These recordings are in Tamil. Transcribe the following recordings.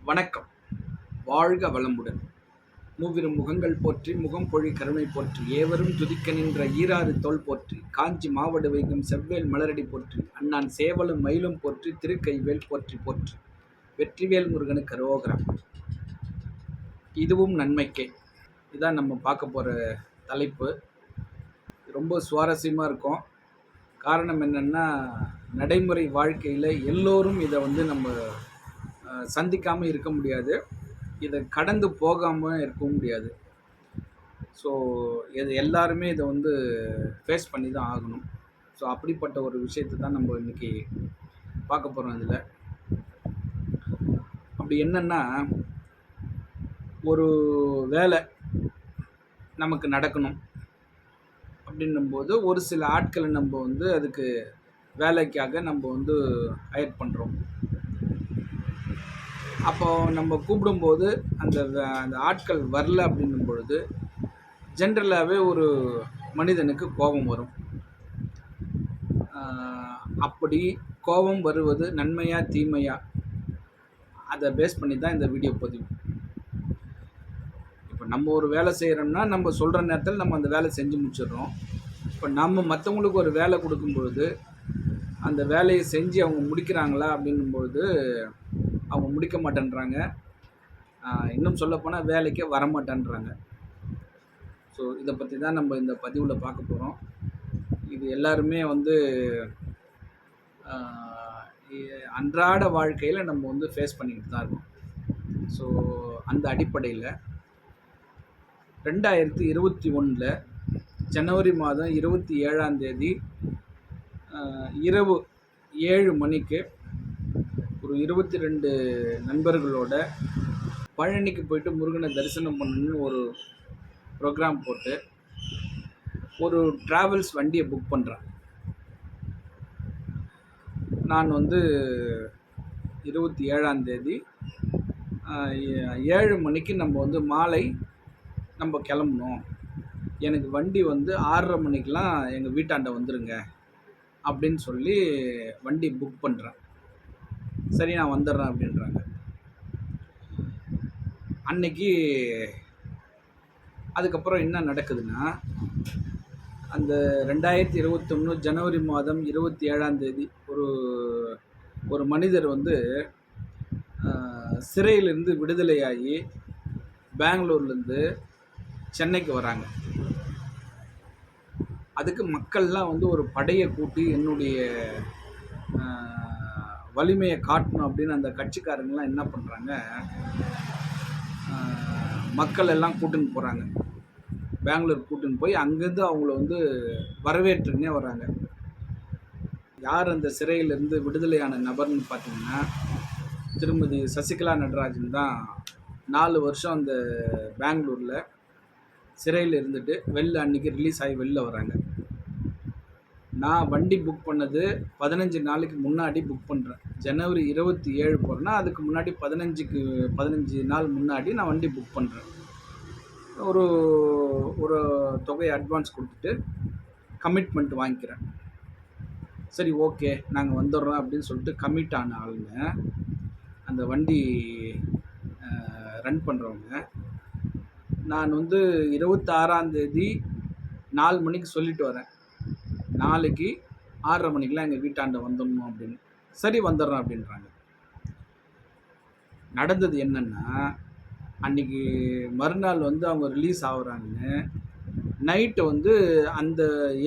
வணக்கம். வாழ்க வளமுடன். மூவிரு முகங்கள் போற்றி முகம்பொழி கருணை போற்றி ஏவரும் துதிக்க நின்ற ஈராறு தோள் போற்றி காஞ்சி மாவடு வைகும் செவ்வேல் மலரடி போற்றி அண்ணான் சேவலும் மயிலும் போற்றி திருக்கைவேல் போற்றி போற்றி வெற்றிவேல் முருகனுக்கு அரோகரம். இதுவும் நன்மைக்கே. இதான் நம்ம பார்க்க போகிற தலைப்பு. ரொம்ப சுவாரஸ்யமாக இருக்கும். காரணம் என்னென்னா, நடைமுறை வாழ்க்கையில் எல்லோரும் இதை நம்ம சந்திக்காமல் இருக்க முடியாது, இதை கடந்து போகாமல் இருக்கவும் முடியாது. ஸோ இது எல்லாருமே இதை ஃபேஸ் பண்ணி தான் ஆகணும். ஸோ அப்படிப்பட்ட ஒரு விஷயத்தை தான் நம்ம இன்றைக்கி பார்க்க போகிறோம். இதில் அப்படி என்னென்னா, ஒரு வேலை நமக்கு நடக்கணும் அப்படின்னும்போது ஒரு சில ஆட்களை நம்ம அதுக்கு வேலைக்காக நம்ம ஹையர் பண்ணுறோம். அப்போ நம்ம கூப்பிடும்போது அந்த ஆட்கள் வரல அப்படின்னும் பொழுது ஜென்ரலாகவே ஒரு மனிதனுக்கு கோபம் வரும். அப்படி கோபம் வருவது நன்மையா தீமையா, அதை பேஸ் பண்ணி தான் இந்த வீடியோ பதிவு. இப்போ நம்ம ஒரு வேலை செய்கிறோம்னா நம்ம சொல்கிற நேரத்தில் நம்ம அந்த வேலை செஞ்சு முடிச்சிடுறோம். இப்போ நம்ம மற்றவங்களுக்கு ஒரு வேலை கொடுக்கும் பொழுது அந்த வேலையை செஞ்சு அவங்க முடிக்கிறாங்களா அப்படின்னும்பொழுது அவங்க முடிக்க மாட்டேன்றாங்க. இன்னும் சொல்லப்போனால் வேலைக்கே வரமாட்டேன்றாங்க. ஸோ இதை பற்றி தான் நம்ம இந்த பதிவில் பார்க்க போகிறோம். இது எல்லாருமே அன்றாட வாழ்க்கையில் நம்ம ஃபேஸ் பண்ணிக்கிட்டு தான் இருக்கோம். ஸோ அந்த அடிப்படையில் 2021 ஜனவரி மாதம் 27ஆம் தேதி இரவு 7 மணிக்கு ஒரு 22 நண்பர்களோட பழனிக்கு போயிட்டு முருகனை தரிசனம் பண்ணணுன்னு ஒரு ப்ரோக்ராம் போட்டு ஒரு ட்ராவல்ஸ் வண்டியை புக் பண்ணுறேன். நான் 27ஆம் தேதி 7 மணிக்கு நம்ம மாலை நம்ம கிளம்பணும். எனக்கு வண்டி 6:30 மணிக்கெலாம் எங்கள் வீட்டாண்ட வந்துடுங்க அப்படின்னு சொல்லி வண்டி புக் பண்ணுறேன். சரி, நான் வந்துடுறேன் அப்படின்றாங்க. அன்னைக்கு அதுக்கப்புறம் என்ன நடக்குதுன்னா, அந்த 2021 ஜனவரி மாதம் 27ஆம் தேதி ஒரு மனிதர் சிறையிலிருந்து விடுதலையாகி பெங்களூர்லேருந்து சென்னைக்கு வராங்க. அதுக்கு மக்கள்லாம் ஒரு படையை கூட்டி என்னுடைய வலிமையை காட்டணும் அப்படின்னு அந்த கட்சிக்காரங்களாம் என்ன பண்ணுறாங்க, மக்கள் எல்லாம் கூட்டின்னு போகிறாங்க. பெங்களூர் கூட்டின்னு போய் அங்கேருந்து அவங்கள வரவேற்றுன்னே வராங்க. யார் அந்த சிறையிலேருந்து விடுதலையான நபர்னு பார்த்தீங்கன்னா, திருமதி சசிகலா நடராஜன் தான். 4 வருஷம் அந்த பெங்களூரில் சிறையில் இருந்துட்டு அன்றைக்கி ரிலீஸ் ஆகி வெளில வராங்க. நான் வண்டி புக் பண்ணது 15 நாளைக்கு முன்னாடி புக் பண்ணுறேன். ஜனவரி 27 போகிறேன்னா அதுக்கு முன்னாடி 15 நாள் முன்னாடி நான் வண்டி புக் பண்ணுறேன். ஒரு தொகையை அட்வான்ஸ் கொடுத்துட்டு கமிட்மெண்ட் வாங்கிக்கிறேன். சரி, ஓகே, நாங்கள் வந்துடுறோம் அப்படின்னு சொல்லிட்டு கமிட் ஆன ஆளுங்க, அந்த வண்டி ரன் பண்ணுறவங்க, நான் 26ஆம் தேதி 4 மணிக்கு சொல்லிட்டு வரேன், நாளைக்கு 6:30 மணிக்கெலாம் எங்கள் வீட்டாண்ட வந்துடணும் அப்படின்னு. சரி, வந்துடுறோம் அப்படின்றாங்க. நடந்தது என்னென்னா, அன்றைக்கி மறுநாள் அவங்க ரிலீஸ் ஆகுறாங்கன்னு நைட்டு அந்த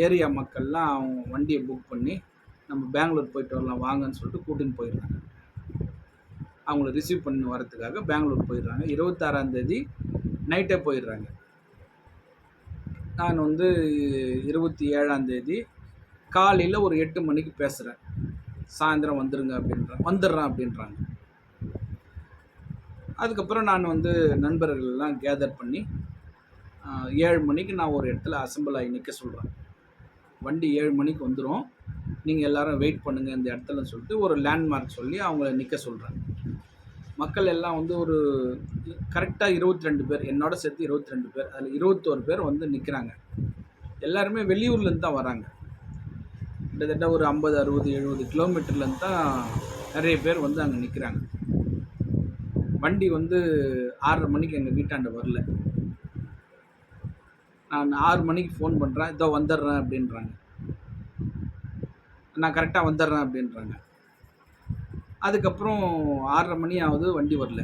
ஏரியா மக்கள்லாம் அவங்க வண்டியை புக் பண்ணி நம்ம பெங்களூர் போயிட்டு வரலாம் வாங்கன்னு சொல்லிட்டு கூட்டின்னு போயிடுறாங்க. அவங்கள ரிசீவ் பண்ணி வரத்துக்காக பெங்களூர் போயிடுறாங்க. 26ஆம் தேதி நைட்டே போயிடுறாங்க. நான் 27ஆம் தேதி காலையில் ஒரு 8 மணிக்கு பேசுகிறேன், சாயந்தரம் வந்துடுங்க வந்துடுறேன் அப்படின்றாங்க. அதுக்கப்புறம் நான் நண்பர்கள்லாம் கேதர் பண்ணி 7 மணிக்கு நான் ஒரு இடத்துல அசம்பிள் ஆகி நிற்க சொல்கிறேன். வண்டி 7 மணிக்கு வந்துடும், நீங்கள் எல்லோரும் வெயிட் பண்ணுங்கள் இந்த இடத்துலன்னு சொல்லிட்டு ஒரு லேண்ட்மார்க் சொல்லி அவங்கள நிற்க சொல்கிறேன். மக்கள் எல்லாம் ஒரு கரெக்டாக 22 பேர், என்னோட சேர்த்து 22 பேர், அதில் 21 பேர் நிற்கிறாங்க. எல்லாருமே வெளியூர்லேருந்து தான் வராங்க. கிட்டத்தட்ட ஒரு 50, 60, 70 கிலோமீட்டர்லேருந்து தான் நிறைய பேர் அங்கே நிற்கிறாங்க. வண்டி வந்து 6:30 மணிக்கு எங்கள் வீட்டாண்ட வரல. நான் 6 மணிக்கு ஃபோன் பண்ணுறேன், இதோ வந்துடுறேன் அப்படின்றாங்க. நான் கரெக்டாக வந்துடுறேன் அப்படின்றாங்க. அதுக்கப்புறம் 6:30 மணி ஆகுது, வண்டி வரல.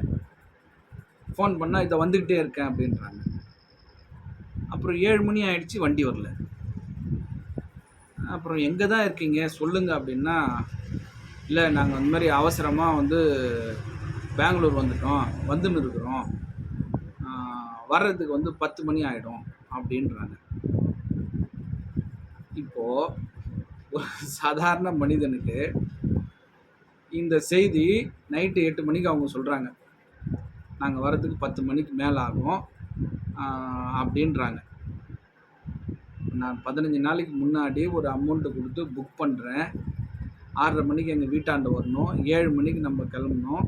ஃபோன் பண்ணால் இதை வந்துக்கிட்டே இருக்கேன் அப்படின்றாங்க. அப்புறம் 7 மணி ஆயிடுச்சு, வண்டி வரல. அப்புறம் எங்கே தான் இருக்கீங்க சொல்லுங்கள் அப்படின்னா, இல்லை நாங்கள் அந்த மாதிரி அவசரமாக வந்து பெங்களூர் வந்துட்டோம், வந்துன்னு இருக்கிறோம், வர்றதுக்கு வந்து 10 மணி ஆகிடும் அப்படின்றாங்க. இப்போது ஒரு சாதாரண மனிதனுக்கு இந்த செய்தி நைட்டு 8 மணிக்கு அவங்க சொல்கிறாங்க, நாங்கள் வர்றதுக்கு 10 மணிக்கு மேலே ஆகும் அப்படின்றாங்க. நான் 15 நாளைக்கு முன்னாடி ஒரு அமௌண்ட்டு கொடுத்து புக் பண்ணுறேன், 6:30 மணிக்கு எங்கள் வீட்டாண்ட வரணும், 7 மணிக்கு நம்ம கிளம்பணும்,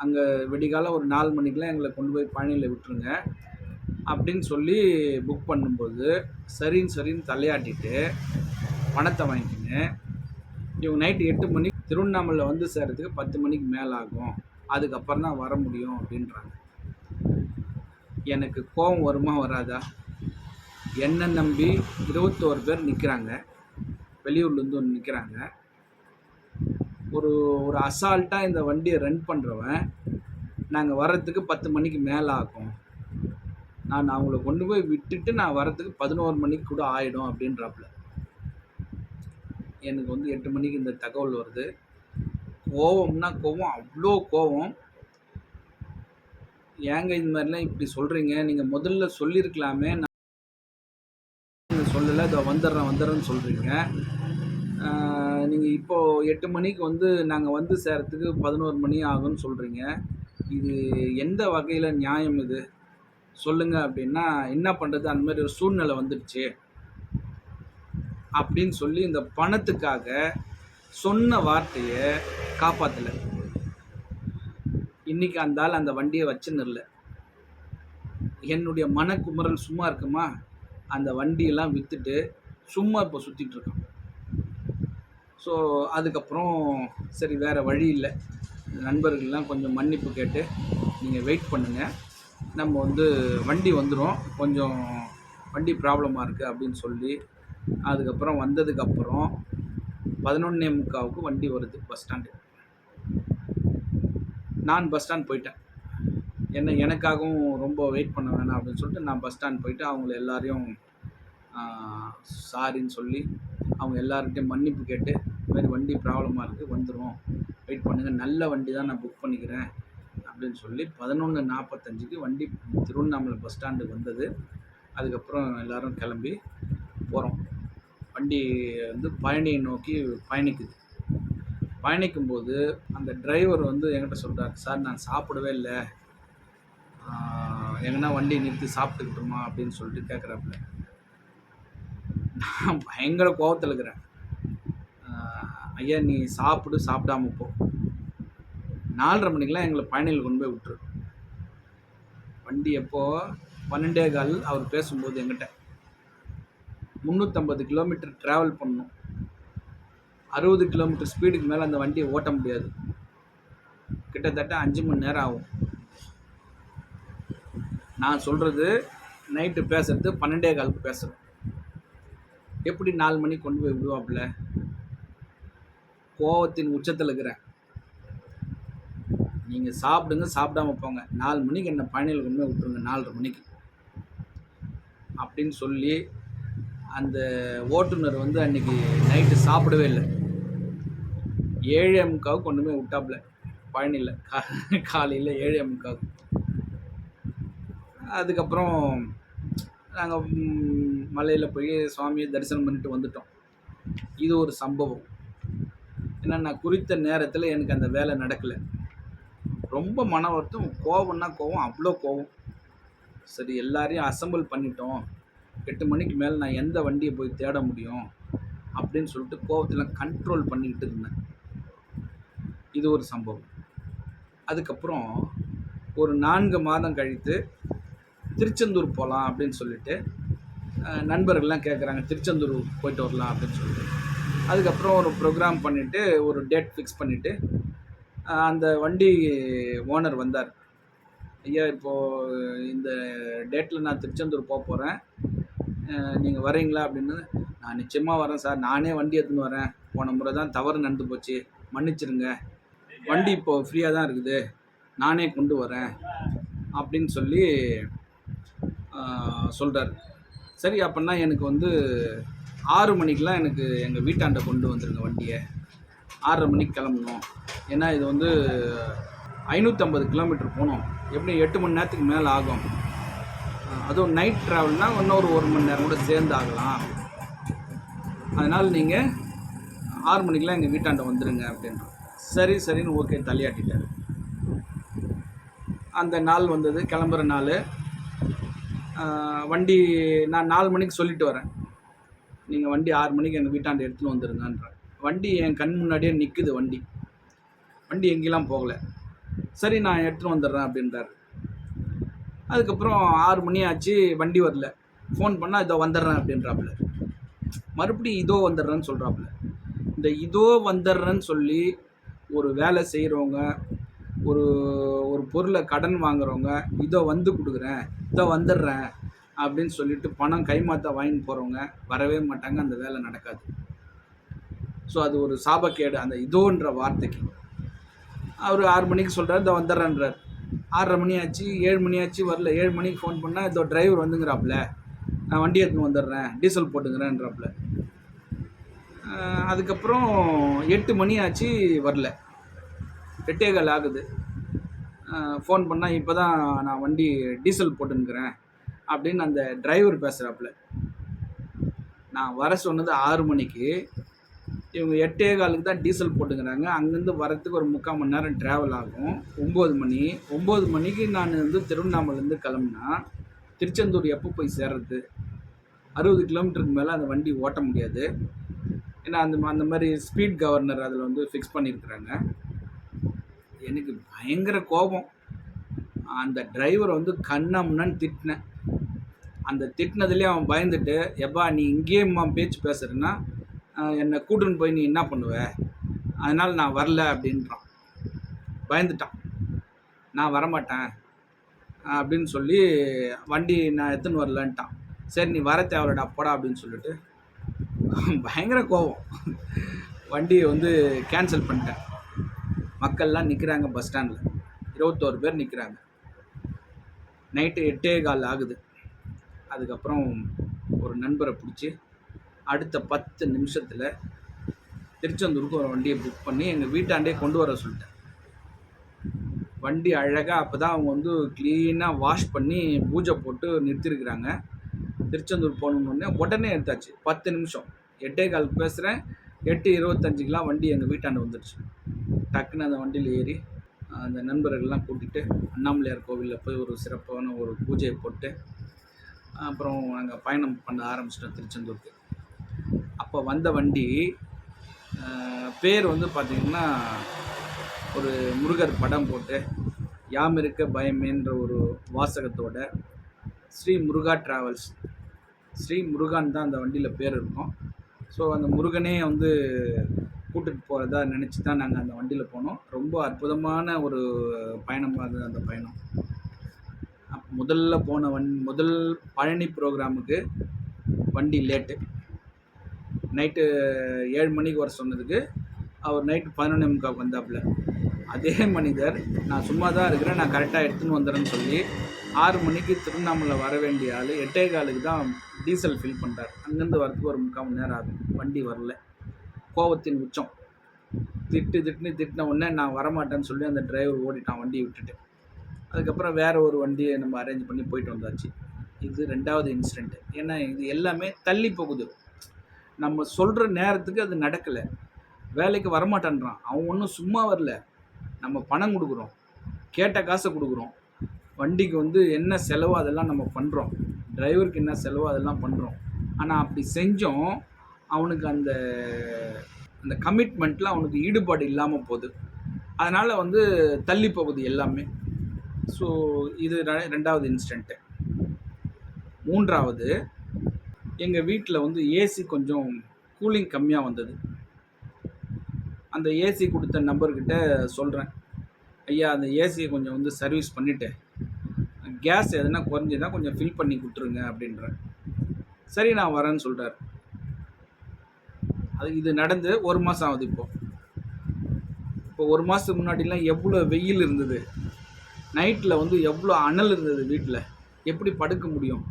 அங்கே விடிகால ஒரு 4 மணிக்கெலாம் எங்களை கொண்டு போய் பழனியில் விட்டுருங்க அப்படின்னு சொல்லி புக் பண்ணும்போது சரின்னு தலையாட்டிட்டு பணத்தை வாங்கிக்கின்னு இவங்க நைட்டு 8 மணிக்கு திருவண்ணாமலை வந்து சேர்கிறதுக்கு 10 மணிக்கு மேலே ஆகும், அதுக்கப்புறம் தான் வர முடியும் அப்படின்றாங்க. எனக்கு கோபம் வருமா வராதா? என்னை நம்பி 21 பேர் நிற்கிறாங்க, வெளியூர்லேருந்து வந்து நிற்கிறாங்க. ஒரு அசால்ட்டாக இந்த வண்டியை ரன் பண்ணுறவன் நாங்கள் வர்றதுக்கு 10 மணிக்கு மேலே ஆகும், நான் அவங்கள கொண்டு போய் விட்டுட்டு நான் வர்றதுக்கு 11 மணிக்கு கூட ஆகிடும் அப்படின்றாப்புல. எனக்கு வந்து 8 மணிக்கு இந்த தகவல் வருது. கோவம்னா கோவம், அவ்வளோ கோவம். ஏங்க இந்த மாதிரிலாம் இப்படி சொல்கிறீங்க, நீங்கள் முதல்ல சொல்லியிருக்கலாமே, நான் சொல்லலை, இதோ வந்துடுறேன்னு சொல்கிறீங்க. நீங்கள் இப்போது 8 மணிக்கு வந்து நாங்கள் வந்து சேர்கிறதுக்கு 11 மணி ஆகும்னு சொல்கிறீங்க. இது எந்த வகையில் நியாயம் இது சொல்லுங்கள் அப்படின்னா, என்ன பண்ணுறது, அந்த மாதிரி ஒரு சூழ்நிலை வந்துடுச்சு அப்படின்னு சொல்லி இந்த பணத்துக்காக சொன்ன வார்த்தையை காப்பாற்றலை. இன்றைக்கி அந்த ஆள் அந்த வண்டியை வச்சுன்னு இல்லை. என்னுடைய மனக்குமுறல் சும்மா இருக்குமா? அந்த வண்டியெல்லாம் விற்றுட்டு சும்மா இப்போ சுற்றிட்டு இருக்கோம். ஸோ அதுக்கப்புறம் சரி வேறு வழி இல்லை, நண்பர்கள்லாம் கொஞ்சம் மன்னிப்பு கேட்டு நீங்கள் வெயிட் பண்ணுங்கள், நம்ம வந்து வண்டி வந்துடும், கொஞ்சம் வண்டி ப்ராப்ளமாக இருக்குது அப்படின்னு சொல்லி அதுக்கப்புறம் வந்ததுக்கப்புறம் 11:45க்கு வண்டி வருது பஸ் ஸ்டாண்டு. நான் பஸ் ஸ்டாண்ட் போயிட்டேன். எனக்காகவும் ரொம்ப வெயிட் பண்ண வேணாம் அப்படின்னு சொல்லிட்டு நான் பஸ் ஸ்டாண்ட் போயிட்டு அவங்கள எல்லாரையும் சாரின்னு சொல்லி அவங்க எல்லார்கிட்டையும் மன்னிப்பு கேட்டு, இந்த மாதிரி வண்டி ப்ராப்ளமாக இருக்குது, வந்துடும், வெயிட் பண்ணுங்கள், நல்ல வண்டி தான் நான் புக் பண்ணிக்கிறேன் அப்படின்னு சொல்லி 11:45க்கு வண்டி திருவண்ணாமலை பஸ் ஸ்டாண்டுக்கு வந்தது. அதுக்கப்புறம் எல்லோரும் கிளம்பி போகிறோம். வண்டி வந்து பழனியை நோக்கி பயணிக்குது. பயணிக்கும்போது அந்த டிரைவர் வந்து என்கிட்ட சொல்கிறார், சார் நான் சாப்பிடவே இல்லை, எங்கன்னா வண்டி நிறுத்தி சாப்பிட்டுக்கிட்டோமா அப்படின்னு சொல்லிட்டு கேட்குறாப்புல. நான் பயங்கர கோபத்தில் இருக்கிறேன். ஐயா நீ சாப்பிடாம போ, 4:30 மணிக்கெலாம் எங்களை பழனியில் கொண்டு போய் விட்டுரு. வண்டி எப்போது 12:15 அவர் பேசும்போது என்கிட்ட 350 கிலோமீட்டர் ட்ராவல் பண்ணணும், 60 கிலோமீட்டர் ஸ்பீடுக்கு மேலே அந்த வண்டியை ஓட்ட முடியாது, கிட்டத்தட்ட 5 மணி நேரம் ஆகும். நான் சொல்கிறது நைட்டு பேசுகிறது 12:15 பேசுகிறேன், எப்படி 4 மணிக்கு கொண்டு போய் விடுவாப்புல? கோவத்தின் உச்சத்தில் இருக்கிறேன். நீங்கள் சாப்பிடுங்க, சாப்பிடாம போங்க, 4 மணிக்கு என்னை பழனியில் கொண்டு போய் விட்டுருங்க, 4:30 மணிக்கு அப்படின்னு சொல்லி அந்த ஓட்டுநர் வந்து அன்றைக்கி நைட்டு சாப்பிடவே இல்லை. 7:45 கொண்டு போய் விட்டாப்புல பழனியில், காலையில் 7:45. அதுக்கப்புறம் நாங்கள் மலையில் போய் சுவாமியை தரிசனம் பண்ணிட்டு வந்துட்டோம். இது ஒரு சம்பவம். ஏன்னா நான் குறித்த நேரத்தில் எனக்கு அந்த வேலை நடக்கலை. ரொம்ப மன வருத்தம், கோவம்னா கோவம், அவ்வளோ கோவம். சரி எல்லாரையும் அசம்பிள் பண்ணிட்டோம், 8 மணிக்கு மேலே நான் எந்த வண்டியை போய் தேட முடியும் அப்படின்னு சொல்லிட்டு கோவத்தில் கண்ட்ரோல் பண்ணிக்கிட்டு இருந்தேன். இது ஒரு சம்பவம். அதுக்கப்புறம் ஒரு 4 மாதம் கழித்து திருச்செந்தூர் போகலாம் அப்படின்னு சொல்லிட்டு நண்பர்கள்லாம் கேட்குறாங்க, திருச்செந்தூர் போயிட்டு வரலாம் அப்படின்னு சொல்லிட்டு. அதுக்கப்புறம் ஒரு ப்ரோக்ராம் பண்ணிவிட்டு ஒரு டேட் ஃபிக்ஸ் பண்ணிவிட்டு அந்த வண்டி ஓனர் வந்தார். ஐயா இப்போது இந்த டேட்டில் நான் திருச்செந்தூர் போகிறேன், நீங்கள் வரீங்களா அப்படின்னு. நான் நிச்சயமாக வரேன் சார், நானே வண்டி எடுத்துன்னு வரேன், போன முறை தான் தவறு நடந்து போச்சு, மன்னிச்சிருங்க, வண்டி இப்போது ஃப்ரீயாக தான் இருக்குது, நானே கொண்டு வரேன் அப்படின்னு சொல்லி சொல்கிறார். சரி அப்படின்னா எனக்கு வந்து 6 மணிக்கெலாம் எனக்கு எங்கள் வீட்டாண்ட கொண்டு வந்துடுங்க வண்டியை, 6:30 மணிக்கு கிளம்பணும். ஏன்னா இது வந்து 550 கிலோமீட்டர் போகணும், எப்படி 8 மணி நேரத்துக்கு மேலே ஆகும். அதுவும் நைட் ட்ராவல்னால் இன்னொரு 1 மணி நேரம் கூட சேர்ந்து ஆகலாம். அதனால் நீங்கள் 6 மணிக்கெலாம் எங்கள் வீட்டாண்ட வந்துடுங்க அப்படின்றோம். சரி சரின்னு ஓகே தலையாட்டிட்டார். அந்த நாள் வந்தது, கிளம்புற நாள். வண்டி நான் 4 மணிக்கு சொல்லிட்டு வரேன், நீங்கள் வண்டி 6 மணிக்கு எங்கள் வீட்டாண்ட எடுத்துன்னு வந்துடுங்கன்றேன். வண்டி என் கண் முன்னாடியே நிற்குது, வண்டி எங்கேலாம் போகலை. சரி நான் எடுத்துன்னு வந்துடுறேன் அப்படின்றாரு. அதுக்கப்புறம் 6 மணி ஆச்சு, வண்டி வரல. ஃபோன் பண்ணால் இதோ வந்துடுறேன் அப்படின்றாப்புல. மறுபடியும் இதோ வந்துடுறேன்னு சொல்கிறாப்புல. இந்த இதோ வந்துடுறேன்னு சொல்லி ஒரு வேலை செய்கிறவங்க, ஒரு ஒரு பொருளை கடன் வாங்குறவங்க, இதோ வந்து கொடுக்குறேன், இதோ வந்துடுறேன் அப்படின்னு சொல்லிட்டு பணம் கைமாற்ற வாங்கிட்டு போகிறவங்க வரவே மாட்டாங்க, அந்த வேலை நடக்காது. ஸோ அது ஒரு சாபக்கேடு அந்த இதோன்ற வார்த்தைக்கு. அவர் 6 மணிக்கு சொல்கிறார், இதோ வந்துடுறேன்றார். 6:30 மணி ஆச்சு, 7 மணி ஆச்சு, வரல. 7 மணிக்கு ஃபோன் பண்ணால் இதோ டிரைவர் வந்துங்கிறாப்புல, நான் வண்டி எடுத்துன்னு வந்துடுறேன், டீசல் போட்டுங்கிறேன்றாப்புல. அதுக்கப்புறம் 8 மணி ஆச்சு, வரல. 8:15 ஆகுது. ஃபோன் பண்ணால் இப்போ தான் நான் வண்டி டீசல் போட்டுன்னுக்கிறேன் அப்படின்னு அந்த டிரைவர் பேசுகிறாப்புல. நான் வர சொன்னது 6 மணிக்கு, இவங்க 8:15 தான் டீசல் போட்டுக்கிறாங்க. அங்கேருந்து வரத்துக்கு ஒரு 3/4 மணி நேரம் ட்ராவல் ஆகும். 9 மணிக்கு நான் வந்து திருவண்ணாமலேருந்து கிளம்புனா திருச்செந்தூர் எப்போ போய் சேர்றது? 60 கிலோமீட்டருக்கு மேலே அந்த வண்டி ஓட்ட முடியாது. ஏன்னா அந்த மாதிரி ஸ்பீட் கவர்னர் அதில் வந்து ஃபிக்ஸ் பண்ணியிருக்கிறாங்க. எனக்கு பயங்கர கோபம். அந்த டிரைவரை வந்து கண்ணா முன்னான்னு திட்டினேன். அந்த திட்டினதுலேயே அவன் பயந்துட்டு, எப்பா நீ இங்கேயும்மா பேச்சு பேசுகிறேன்னா என்னை கூட்டுன்னு போய் நீ என்ன பண்ணுவ, அதனால் நான் வரல அப்படின்றான். பயந்துட்டான், நான் வரமாட்டேன் அப்படின்னு சொல்லி வண்டி நான் எடுத்துன்னு வரலன்ட்டான். சரி நீ வர தேவையில்லடா போடா அப்படின்னு சொல்லிட்டு பயங்கர கோபம். வண்டியை வந்து கேன்சல் பண்ணிட்டேன். மக்கள்லாம் நிற்கிறாங்க பஸ் ஸ்டாண்டில், 21 பேர் நிற்கிறாங்க. நைட்டு 8:15 ஆகுது. அதுக்கப்புறம் ஒரு நண்பரை பிடிச்சி அடுத்த 10 நிமிஷத்தில் திருச்செந்தூருக்கு ஒரு வண்டியை புக் பண்ணி எங்கள் வீட்டாண்டே கொண்டு வர சொல்லிட்டேன். வண்டி அழகாக அப்போ தான் அவங்க வந்து க்ளீனாக வாஷ் பண்ணி பூஜை போட்டு நிறுத்திருக்கிறாங்க. திருச்செந்தூர் போகணுன்னே உடனே எடுத்தாச்சு. 10 நிமிஷம், 8:15 பேசுகிறேன், 8:25 வண்டி எங்கள் வீட்டாண்ட வந்துடுச்சு. டக்குன்னு அந்த வண்டியில் ஏறி அந்த நண்பர்கள்லாம் கூட்டிகிட்டு அண்ணாமலையார் கோவிலில் போய் ஒரு சிறப்பான ஒரு பூஜையை போட்டு அப்புறம் நாங்கள் பயணம் பண்ண ஆரம்பிச்சிட்டோம் திருச்செந்தூருக்கு. அப்போ வந்த வண்டி பேர் வந்து பார்த்திங்கன்னா ஒரு முருகர் படம் போட்டு யாம் இருக்க பயமேன்ற ஒரு வாசகத்தோட ஸ்ரீ முருகா ட்ராவல்ஸ், ஸ்ரீ முருகான் தான் அந்த வண்டியில் பேர் இருக்கும். ஸோ அந்த முருகனே வந்து கூட்டிகிட்டு போகிறதா நினச்சி தான் நாங்கள் அந்த வண்டியில் போனோம். ரொம்ப அற்புதமான ஒரு பயணமாக இருந்தது அந்த பயணம். முதல்ல போன முதல் பழனி ப்ரோக்ராமுக்கு வண்டி லேட்டு. நைட்டு 7 மணிக்கு வர சொன்னதுக்கு அவர் நைட்டு 11:45 வந்தாப்புல. அதே மனிதர் நான் சும்மா தான் இருக்கிறேன், நான் கரெக்டாக எடுத்துன்னு வந்துடுறேன்னு சொல்லி 6 மணிக்கு திருவண்ணாமலை வர வேண்டிய ஆள் 8:15 தான் டீசல் ஃபில் பண்ணுறார். அங்கேருந்து வரதுக்கு ஒரு 3/4 மணி நேரம் ஆகும். வண்டி வரல. கோபத்தின் உச்சம். திட்டின உடனே நான் வரமாட்டேன்னு சொல்லி அந்த டிரைவர் ஓடிட்டான் வண்டியை விட்டுட்டு. அதுக்கப்புறம் வேறு ஒரு வண்டியை நம்ம அரேஞ்ச் பண்ணி போயிட்டு வந்தாச்சு. இது 2வது இன்சிடெண்ட்டு. ஏன்னா இது எல்லாமே தள்ளி போகுது. நம்ம சொல்கிற நேரத்துக்கு அது நடக்கலை. வேலைக்கு வரமாட்டேன்றான். அவன் ஒன்றும் சும்மா வரல. நம்ம பணம் கொடுக்குறோம், கேட்ட காசை கொடுக்குறோம், வண்டிக்கு வந்து என்ன செலவோ அதெல்லாம் நம்ம பண்ணுறோம், டிரைவருக்கு என்ன செலவோ அதெல்லாம் பண்ணுறோம். ஆனால் அப்படி செஞ்சோம் அவனுக்கு அந்த அந்த கமிட்மெண்ட்டில் அவனுக்கு ஈடுபாடு இல்லாமல் போகுது. அதனால் வந்து தள்ளி போகுது எல்லாமே. ஸோ இது 2வது இன்சிடெண்ட்டு. 3வது, எங்கள் வீட்டில் வந்து ஏசி கொஞ்சம் கூலிங் கம்மியாக வந்தது. அந்த ஏசி கொடுத்த நம்பர்கிட்ட சொல்கிறேன், ஐயா அந்த ஏசியை கொஞ்சம் வந்து சர்வீஸ் பண்ணிவிட்டு கேஸ் எதுனா குறைஞ்சிதுன்னா கொஞ்சம் ஃபில் பண்ணி கொடுத்துருங்க அப்படின்றேன். சரி நான் வரேன்னு சொல்கிறார். இது நடந்து 1 மாதம் ஆகுது. இப்போ 1 மாதத்துக்கு முன்னாடிலாம் எவ்வளோ வெயில் இருந்தது, நைட்டில் வந்து எவ்வளோ அனல் இருந்தது வீட்டில். எப்படி படுக்க முடியும்?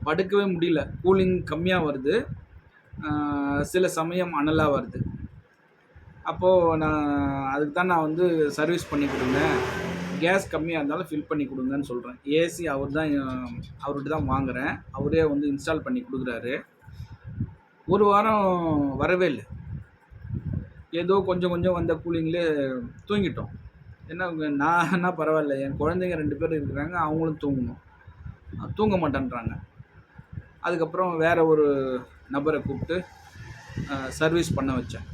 படுக்கவே முடியல. கூலிங் கம்மியாக வருது, சில சமயம் அனலாக வருது. அப்போது அதுக்கு தான் நான் வந்து சர்வீஸ் பண்ணி கொடுங்க, கேஸ் கம்மியாக இருந்தாலும் ஃபில் பண்ணி கொடுங்கன்னு சொல்கிறேன். ஏசி அவர்கிட்ட தான் வாங்குகிறேன். அவரே வந்து இன்ஸ்டால் பண்ணி கொடுக்குறாரு. 1 வாரம் வரவே இல்லை. ஏதோ கொஞ்சம் கொஞ்சம் வந்த கூலிங்லேயே தூங்கிட்டோம். நான் பரவாயில்ல, என் குழந்தைங்க 2 பேர் இருக்கிறாங்க, அவங்களும் தூங்கணும். தூங்க மாட்டேன்றாங்க. அதுக்கப்புறம் வேறு ஒரு நபரை கூப்பிட்டு சர்வீஸ் பண்ண வச்சேன்.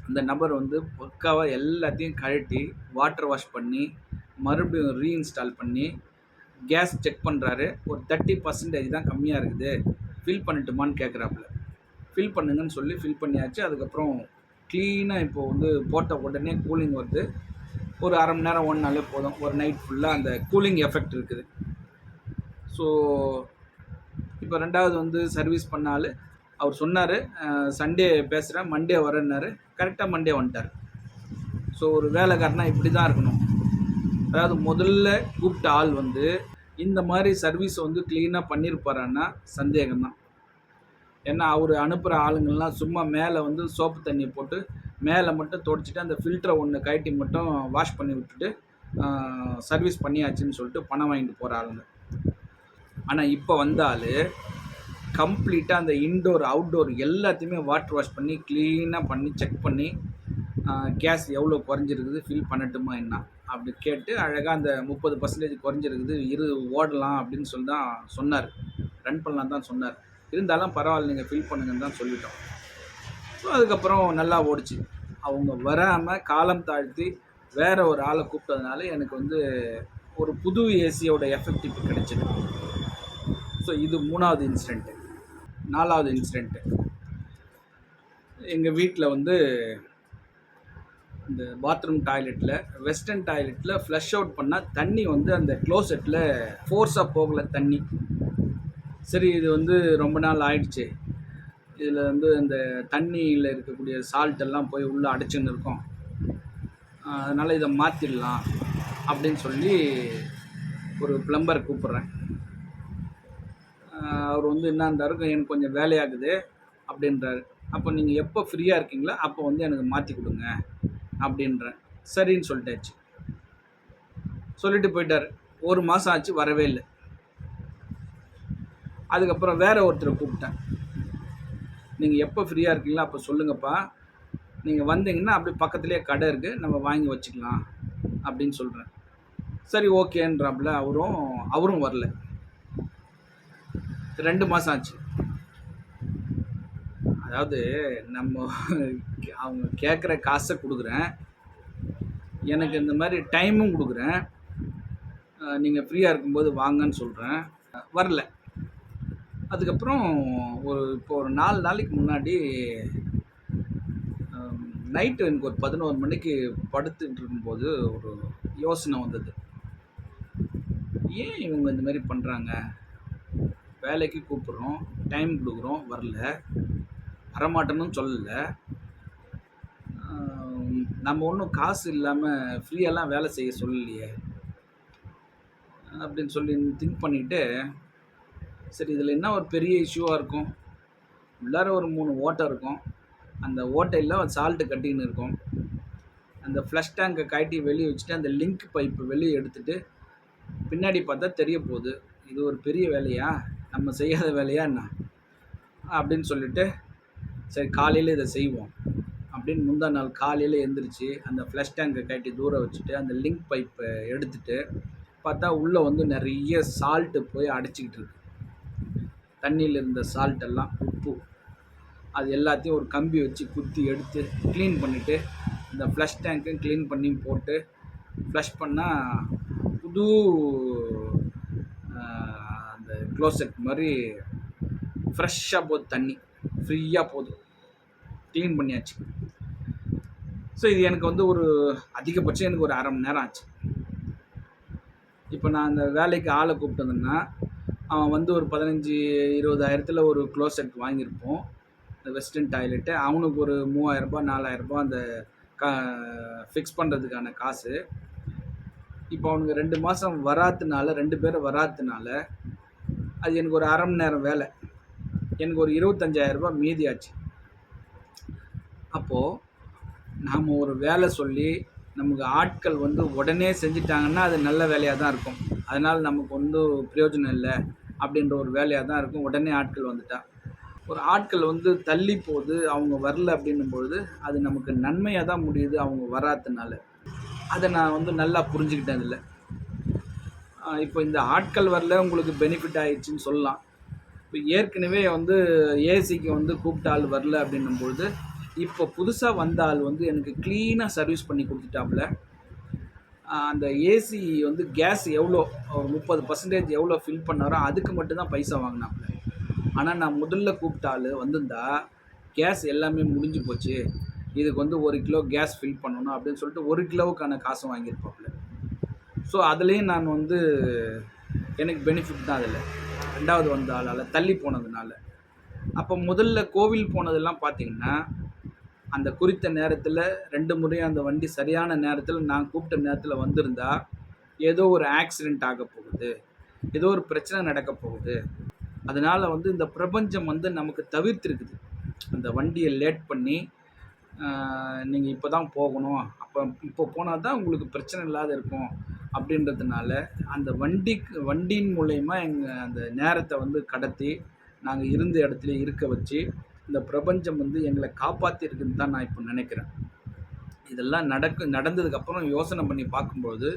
அந்த நபர் வந்து பக்காவாக எல்லாத்தையும் கழட்டி வாட்டர் வாஷ் பண்ணி மறுபடியும் ரீஇன்ஸ்டால் பண்ணி கேஸ் செக் பண்ணுறாரு. ஒரு 30% தான் கம்மியாக இருக்குது, ஃபில் பண்ணட்டுமான்னு கேட்குறாப்புல. ஃபில் பண்ணுங்கன்னு சொல்லி ஃபில் பண்ணியாச்சு. அதுக்கப்புறம் க்ளீனாக இப்போது வந்து போட்ட உடனே கூலிங் வருது. ஒரு அரை மணி நேரம் ஓடினாலே போதும், ஒரு நைட் ஃபுல்லாக அந்த கூலிங் எஃபெக்ட் இருக்குது. ஸோ இப்போ 2வது வந்து சர்வீஸ் பண்ணால் அவர் சொன்னார், சண்டே பேசுகிறேன், மண்டே வரேன்னாரு. கரெக்டாக மண்டே வந்துட்டார். ஸோ ஒரு வேலைக்காரனா இப்படி தான் இருக்கணும். அதாவது முதல்ல கூப்பிட்ட ஆள் வந்து இந்த மாதிரி சர்வீஸை வந்து க்ளீனாக பண்ணியிருப்பாரான்னா சந்தேகம்தான். ஏன்னா அவர் அனுப்புகிற ஆளுங்கள்லாம் சும்மா மேலே வந்து சோப்பு தண்ணியை போட்டு மேலே மட்டும் துடைச்சிட்டு அந்த ஃபில்டரை ஒன்று கழட்டி மட்டும் வாஷ் பண்ணி விட்டுட்டு சர்வீஸ் பண்ணியாச்சுன்னு சொல்லிட்டு பணம் வாங்கிட்டு போகிற ஆளுங்க. ஆனால் இப்போ வந்தால் கம்ப்ளீட்டாக அந்த இன்டோர் அவுட்டோர் எல்லாத்தையுமே வாட்டர் வாஷ் பண்ணி க்ளீனாக பண்ணி செக் பண்ணி கேஸ் எவ்வளோ குறைஞ்சிருக்குது, ஃபில் பண்ணட்டுமா என்ன அப்படி கேட்டு அழகாக அந்த 30% குறைஞ்சிருக்குது, ஓடலாம் அப்படின்னு சொல்லி தான் சொன்னார். ரன் பண்ணலாம் தான் சொன்னார். இருந்தாலும் பரவாயில்ல, நீங்கள் ஃபில் பண்ணுங்கன்னு தான் சொல்லிட்டோம். ஸோ அதுக்கப்புறம் நல்லா ஓடிச்சு. அவங்க வராமல் காலம் தாழ்த்தி வேறு ஒரு ஆளை கூப்பிட்டதுனால எனக்கு வந்து ஒரு புது ஏசியோட எஃபெக்ட் இப்போ கிடைச்சிது. ஸோ இது 3வது இன்சிடெண்ட்டு. 4வது இன்சிடெண்ட்டு, எங்கள் வீட்டில் வந்து இந்த பாத்ரூம் டாய்லெட்டில் வெஸ்டர்ன் டாய்லெட்டில் ஃப்ளஷ் அவுட் பண்ணால் தண்ணி வந்து அந்த க்ளோசெட்டில் ஃபோர்ஸாக போகலை தண்ணி. சரி, இது வந்து ரொம்ப நாள் ஆயிடுச்சு, இதில் வந்து இந்த தண்ணியில் இருக்கக்கூடிய சால்ட்டெல்லாம் போய் உள்ளே அடைச்சின்னு இருக்கும், அதனால் இதை மாற்றிடலாம் அப்படின்னு சொல்லி ஒரு ப்ளம்பரை கூப்பிட்றேன். அவர் வந்து என்ன இருந்தாரு, எனக்கு கொஞ்சம் வேலையாகுது அப்படின்றாரு. அப்போ நீங்கள் எப்போ ஃப்ரீயாக இருக்கீங்களோ அப்போ வந்து எனக்கு மாற்றி கொடுங்க அப்படின்றேன். சரின்னு சொல்லிட்டாச்சு. சொல்லிட்டு போயிட்டார். 1 மாதம் ஆச்சு, வரவே இல்லை. அதுக்கப்புறம் வேறு ஒருத்தரை கூப்பிட்டேன். நீங்கள் எப்போ ஃப்ரீயாக இருக்கீங்களோ அப்போ சொல்லுங்கப்பா, நீங்கள் வந்தீங்கன்னா அப்படி பக்கத்துலேயே கடை இருக்குது, நம்ம வாங்கி வச்சுக்கலாம் அப்படின்னு சொல்கிறேன். சரி ஓகேன்றாப்புல. அவரும் வரல. 2 மாதம் ஆச்சு. அதாவது அவங்க கேட்குற காசை கொடுக்குறேன், எனக்கு இந்த மாதிரி டைமும் கொடுக்குறேன், நீங்கள் ஃப்ரீயாக இருக்கும்போது வாங்கன்னு சொல்கிறேன், வரல. அதுக்கப்புறம் இப்போ ஒரு 4 நாளைக்கு முன்னாடி நைட்டு எனக்கு ஒரு 11 மணிக்கு படுத்துட்டு இருக்கும்போது ஒரு யோசனை வந்தது. ஏன் இவங்க இந்த மாதிரி பண்ணுறாங்க? வேலைக்கு கூப்பிட்றோம், டைம் கொடுக்குறோம், வரல, வரமாட்டேன்னு சொல்லலை, நம்ம ஒன்றும் காசு இல்லாமல் ஃப்ரீயெல்லாம் வேலை செய்ய சொல்லலையே அப்படின்னு சொல்லி திங்க் பண்ணிவிட்டு, சரி இதில் என்ன ஒரு பெரிய இஷ்யூவாக இருக்கும்? உள்ளார ஒரு 3 ஓட்டை இருக்கும், அந்த ஓட்டையில் ஒரு சால்ட்டு கட்டின்னு இருக்கும், அந்த ஃப்ளஷ் டேங்கை கட்டி வெளியே வச்சுட்டு அந்த லிங்க் பைப்பு வெளியே எடுத்துகிட்டு பின்னாடி பார்த்தா தெரிய போகுது, இது ஒரு பெரிய வேலையா, நம்ம செய்யாத வேலையா என்ன அப்படின்னு சொல்லிட்டு, சரி காலையில் இதை செய்வோம் அப்படின்னு முந்தா நாள் காலையில் எழுந்திரிச்சு அந்த ஃப்ளஷ் டேங்கை கட்டி தூரம் வச்சுட்டு அந்த லிங்க் பைப்பை எடுத்துகிட்டு பார்த்தா உள்ளே வந்து நிறைய சால்ட்டு போய் அடைச்சிக்கிட்டு இருக்கு. தண்ணியில் இருந்த சால்ட்டெல்லாம், உப்பு, அது எல்லாத்தையும் ஒரு கம்பி வச்சு குத்தி எடுத்து க்ளீன் பண்ணிவிட்டு இந்த ஃப்ளஷ் டேங்க்கையும் க்ளீன் பண்ணி போட்டு ஃப்ளஷ் பண்ணால் புது அந்த க்ளோசெட் மாதிரி ஃப்ரெஷ்ஷாக போகுது, தண்ணி ஃப்ரீயாக போகுது, க்ளீன் பண்ணியாச்சு. ஸோ இது எனக்கு வந்து ஒரு அதிகபட்சம் எனக்கு ஒரு அரை மணி நேரம் ஆச்சு. இப்போ நான் அந்த வேலைக்கு ஆளை கூப்பிட்டு வந்தேன்னா, அவன் வந்து ஒரு 15, 20,000த்துல ஒரு க்ளோசெட் வாங்கியிருப்போம். இந்த வெஸ்டர்ன் டாய்லெட்டு. அவனுக்கு ஒரு ரூ. 3000 ரூ. 4000 அந்த க ஃபிக்ஸ் பண்ணுறதுக்கான காசு. இப்போ அவனுங்க 2 மாதம் வராததுனால 2 பேரும் வராததுனால, அது எனக்கு ஒரு 1/2 மணி நேரம் வேலை. எனக்கு ஒரு ரூ. 25,000 மீதியாச்சு. அப்போது நாம் ஒரு வேலை சொல்லி நமக்கு ஆட்கள் வந்து உடனே செஞ்சிட்டாங்கன்னா அது நல்ல வேலையாக தான் இருக்கும். அதனால் நமக்கு ஒன்றும் பிரயோஜனம் இல்லை அப்படின்ற ஒரு வேலையாக தான் இருக்கும். உடனே ஆட்கள் வந்துட்டா ஒரு ஆட்கள் வந்து தள்ளி போகுது, அவங்க வரல அப்படின்னும் பொழுது அது நமக்கு நன்மையாக தான் முடியுது அவங்க வராததுனால. அதை நான் வந்து நல்லா புரிஞ்சுக்கிட்டேன் இதில். இப்போ இந்த ஆட்கள் வரல உங்களுக்கு பெனிஃபிட் ஆயிடுச்சுன்னு சொல்லலாம். இப்போ ஏற்கனவே வந்து ஏசிக்கு வந்து கூப்பிட்ட ஆள் வரல அப்படின்னும்பொழுது, இப்போ புதுசாக வந்த ஆள் வந்து எனக்கு க்ளீனாக சர்வீஸ் பண்ணி கொடுத்துட்டாப்புல. அந்த ஏசி வந்து கேஸ் எவ்வளோ ஒரு 30% எவ்வளோ ஃபில் பண்ணாரோ அதுக்கு மட்டும்தான் பைசா வாங்கினாப்புல. ஆனால் நான் முதல்ல கூப்பிட்ட ஆள் வந்திருந்தா கேஸ் எல்லாமே முடிஞ்சு போச்சு, இதுக்கு வந்து 1 கிலோ கேஸ் ஃபில் பண்ணணும் அப்படின்னு சொல்லிட்டு 1 கிலோவுக்கான காசு வாங்கியிருப்பாப்புல. ஸோ அதுலேயும் நான் வந்து எனக்கு பெனிஃபிட் தான் அதில். 2வது வந்த ஆளால் தள்ளி போனதுனால. அப்போ முதல்ல கோவில் போனதெல்லாம் பார்த்தீங்கன்னா, அந்த குறித்த நேரத்தில் 2 முறையும் அந்த வண்டி சரியான நேரத்தில் நான் கூப்பிட்ட நேரத்தில் வந்திருந்தா, ஏதோ ஒரு ஆக்சிடெண்ட் ஆக போகுது, ஏதோ ஒரு பிரச்சனை நடக்க போகுது. அதனால் வந்து இந்த பிரபஞ்சம் வந்து நமக்கு தவிர்த்திருக்குது. அந்த வண்டியை லேட் பண்ணி நீங்கள் இப்போ தான் போகணும், இப்போ போனால் தான் உங்களுக்கு பிரச்சனை இல்லாத இருக்கும் அப்படின்றதுனால அந்த வண்டியின் மூலயமா எங்கள் அந்த நேரத்தை வந்து கடத்தி நாங்கள் இருந்த இடத்துல இருக்க வச்சு இந்த பிரபஞ்சம் வந்து எங்களை காப்பாற்றிருக்குன்னு தான் நான் இப்போ நினைக்கிறேன். இதெல்லாம் நடந்ததுக்கப்புறம் யோசனை பண்ணி பார்க்கும்போது,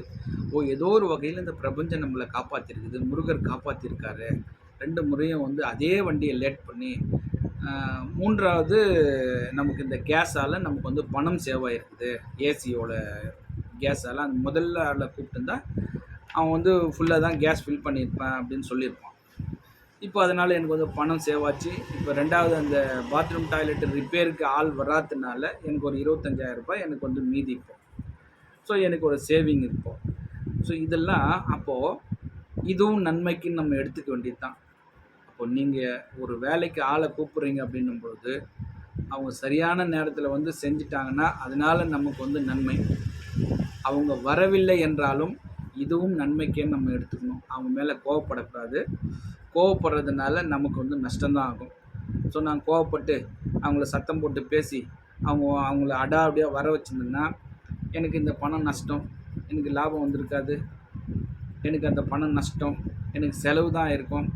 ஏதோ ஒரு வகையில் இந்த பிரபஞ்சம் நம்மளை காப்பாற்றிருக்குது, முருகர் காப்பாற்றிருக்காரு. 2 முறையும் வந்து அதே வண்டியை லேட் பண்ணி 3வது நமக்கு இந்த கேஸால் நமக்கு வந்து பணம் சேவ் ஆகிருக்குது. ஏசியோட கேஸால் அந்த முதல்ல ஆளை கூப்பிட்டுருந்தா அவன் வந்து ஃபுல்லாக தான் கேஸ் ஃபில் பண்ணியிருப்பேன் அப்படின்னு சொல்லியிருப்பான். இப்போ அதனால் எனக்கு வந்து பணம் சேவ் ஆச்சு. இப்போ 2வது அந்த பாத்ரூம் டாய்லெட் ரிப்பேருக்கு ஆள் வராததுனால எனக்கு ஒரு ரூ. 25,000 எனக்கு வந்து மீதி இப்போ. ஸோ எனக்கு ஒரு சேவிங் இப்போ. ஸோ இதெல்லாம் அப்போது இதுவும் நன்மைக்குன்னு நம்ம எடுத்துக்க வேண்டியது தான். அப்போ நீங்கள் ஒரு வேலைக்கு ஆளை கூப்பிட்றீங்க அப்படின்னும் பொழுது அவங்க சரியான நேரத்தில் வந்து செஞ்சிட்டாங்கன்னா அதனால் நமக்கு வந்து நன்மை. அவங்க வரவில்லை என்றாலும் இதுவும் நன்மைக்கேன்னு நம்ம எடுத்துக்கணும். அவங்க மேலே கோவப்படக்கூடாது. கோவப்படுறதுனால நமக்கு வந்து நஷ்டம்தான் ஆகும். ஸோ நான் கோவப்பட்டு அவங்கள சத்தம் போட்டு பேசி அவங்கள அடாவடியாக வர வச்சுருந்தேன்னா எனக்கு இந்த பணம் நஷ்டம், எனக்கு லாபம் வந்திருக்காது. எனக்கு அந்த பணம் நஷ்டம், எனக்கு செலவு தான் இருக்கும்.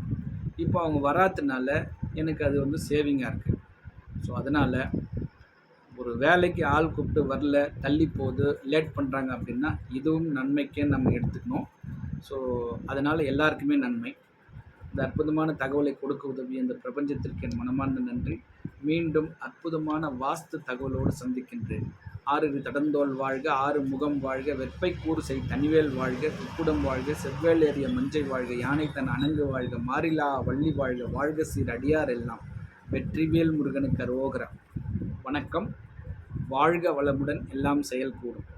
இப்போ அவங்க வராததுனால எனக்கு அது வந்து சேவிங்காக இருக்குது. ஸோ அதனால் ஒரு வேலைக்கு ஆள் கூப்பிட்டு வரல, தள்ளி போகுது, லேட் பண்ணுறாங்க அப்படின்னா இதுவும் நன்மைக்கே நம்ம எடுத்துக்கணும். ஸோ அதனால் எல்லாருக்குமே நன்மை. இந்த அற்புதமான தகவலை கொடுக்க உதவிய இந்த பிரபஞ்சத்திற்கு என் மனமார்ந்த நன்றி. மீண்டும் அற்புதமான வாஸ்து தகவலோடு சந்திக்கின்றேன். 6 தடந்தோள் வாழ்க, 6 முகம் வாழ்க, வெற்பை கூறு செய் தனிவேல் வாழ்க, துப்புடம் வாழ்க, செவ்வேல் ஏறிய மஞ்சை வாழ்க, யானை தன் அணங்கு வாழ்க, மாறிலா வள்ளி வாழ்க, வாழ்க சீர் அடியார் எல்லாம், வெற்றிவேல் முருகனுக்கு அரோகரா. வணக்கம். வாழ்க வளமுடன், எல்லாம் செயல் கூடும்.